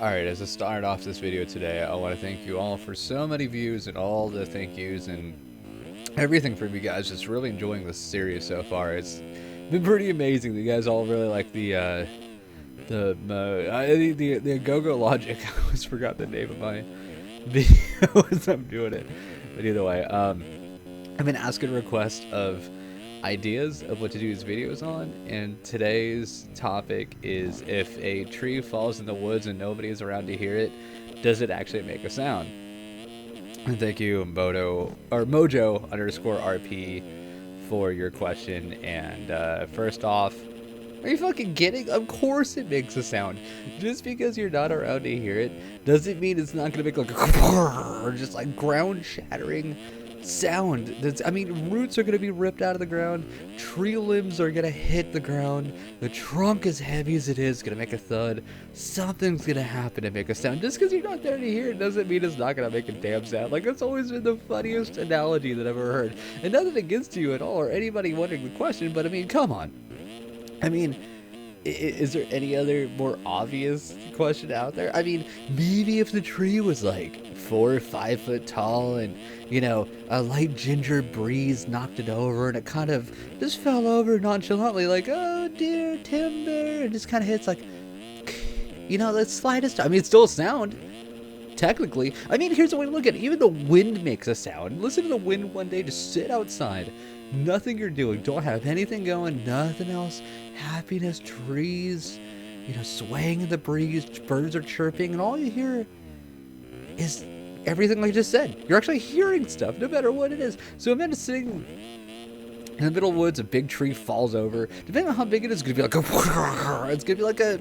Alright, as I start off this video today, I want to thank you all for so many views and all the thank yous and everything from you guys. Just really enjoying this series so far. It's been pretty amazing. You guys all really like the Agogo logic. I always forgot the name of my video as I'm doing it. But either way, I've been asking a request of ideas of what to do these videos on, and today's topic is if a tree falls in the woods and nobody is around to hear it, does it actually make a sound? And thank you Mojo underscore RP for your question. And first off, are you fucking kidding? Of course it makes a sound. Just because you're not around to hear it doesn't mean it's not gonna make like a or just like ground shattering sound. Roots are going to be ripped out of the ground, tree limbs are going to hit the ground, the trunk, as heavy as it is, going to make a thud. Something's going to happen to make a sound. Just because you're not there to hear it doesn't mean it's not going to make a damn sound. Like, that's always been the funniest analogy that I've ever heard. And nothing against you at all, or anybody wondering the question, but I mean, come on. I mean, is there any other more obvious question out there? I mean, maybe if the tree was like 4 or 5 foot tall and, you know, a light ginger breeze knocked it over and it kind of just fell over nonchalantly, like, oh dear, timber, and just kind of hits like, you know, the slightest. I mean, it's still a sound, technically. I mean, here's the way to look at it. Even the wind makes a sound. Listen to the wind one day, just sit outside. Nothing you're doing, don't have anything going, nothing else. Happiness, trees, you know, swaying in the breeze, birds are chirping, and all you hear is everything I just said. You're actually hearing stuff, no matter what it is. So imagine sitting in the middle of the woods, a big tree falls over. Depending on how big it is, it's going to be like a, it's going to be like a,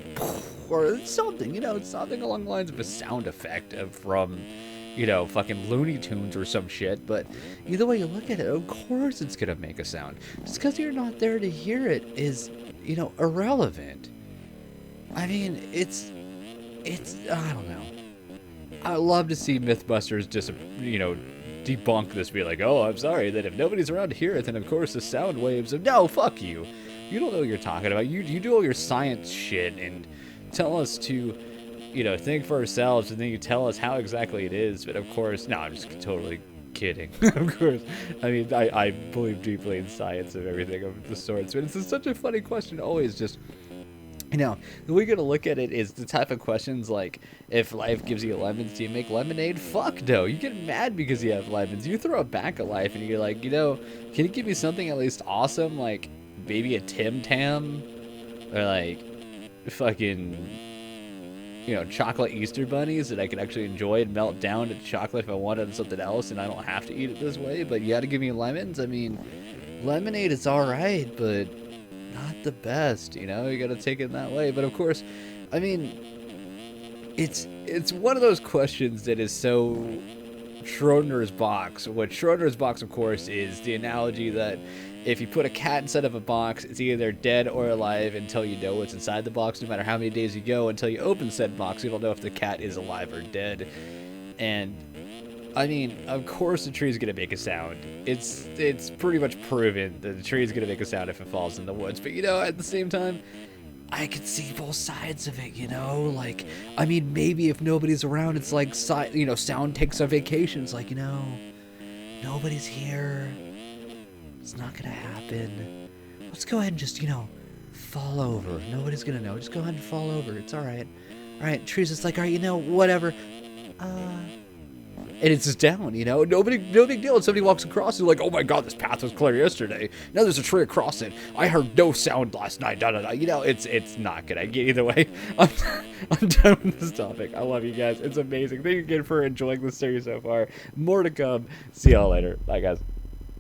or something, you know, it's something along the lines of a sound effect from, you know, fucking Looney Tunes or some shit. But either way you look at it, of course it's gonna make a sound. Just because you're not there to hear it is, you know, irrelevant. I mean, it's I don't know. I love to see Mythbusters just, you know, debunk this, be like, oh, I'm sorry, that if nobody's around to hear it, then of course the sound waves of, no, fuck you. You don't know what you're talking about. You do all your science shit and tell us to, you know, think for ourselves, and then you tell us how exactly it is. But of course, no, I'm just totally kidding. Of course, I mean, I believe deeply in science of everything of the sorts. But it's such a funny question, always. Just, you know, the way you're gonna look at it is the type of questions like, if life gives you lemons, do you make lemonade? Fuck no. You get mad because you have lemons. You throw it back at life, and you're like, you know, can you give me something at least awesome, like maybe a Tim Tam, or like fucking, you know, chocolate Easter bunnies that I can actually enjoy and melt down to chocolate if I wanted something else, and I don't have to eat it this way. But you got to give me lemons. I mean, lemonade is all right, but not the best. You know, you got to take it that way. But of course, I mean, it's one of those questions that is so Schrodinger's box. What Schrodinger's box, of course, is the analogy that if you put a cat inside of a box, it's either dead or alive until you know what's inside the box, no matter how many days you go until you open said box. You don't know if the cat is alive or dead. And I mean, of course the tree is going to make a sound. It's pretty much proven that the tree is going to make a sound if it falls in the woods. But, you know, at the same time, I could see both sides of it, you know? Like, I mean, maybe if nobody's around, it's like, you know, sound takes a vacation. It's like, you know, nobody's here. It's not gonna happen. Let's go ahead and just, you know, fall over. Nobody's gonna know. Just go ahead and fall over. It's alright. Alright, tree's just like, alright, you know, whatever. And it's just down, you know? No big deal. And somebody walks across and like, oh my god, this path was clear yesterday. Now there's a tree across it. I heard no sound last night. Da da da. You know, it's not gonna get either way. I'm done with this topic. I love you guys. It's amazing. Thank you again for enjoying this series so far. More to come. See y'all later. Bye guys.